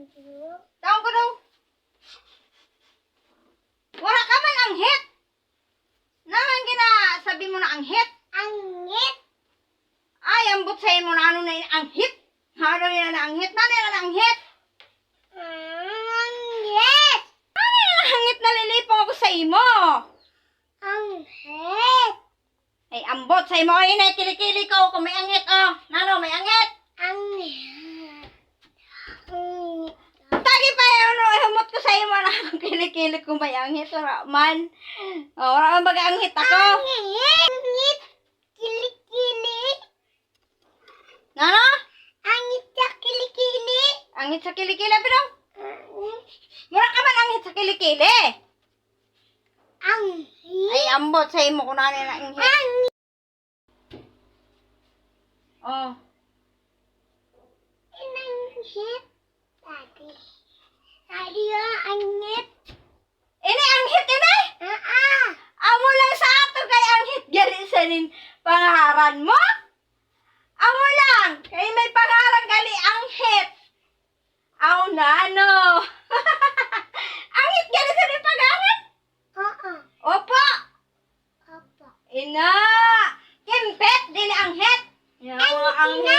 Taong ko daw. Wala ka man anghit. Naman gina, sabi mo na anghit. Angit. Ay, ambot sa'yo mo na ano na yung anghit. Ano yun na anghit? Nani na anghit? Angit. Nani na anghit na lilipong ako sa imo? Angit. Ay, ambot sa'yo mo. Ay, kilikili ko kung may anghit. Oh, nano, may anghit. Angit. Tagi pa yun, humot ko sa'yo mo na kilikili kung may anghit. Wala man. Oh, wala man baga-anghit ako. Angit. Angit. Kilikili. Nano? Angit sa kilikili. Anghit sa kilikili, pero wala ka man anghit sa kilikili. Angit. Ay, ambot sa'yo mo kung nani na anghit. Angit. Oh. Angit. Tadi. Tadi ya angit. Ini anghit ini? Amo lang sa ato kay anghit gali sa nin pangaran mo? Amo lang kay may pangaran gali anghit. Aw nano. Anghit gali sa nin pangaran? Opo. Apa? Ina. Kimpet dili anghit. Ya, anghit.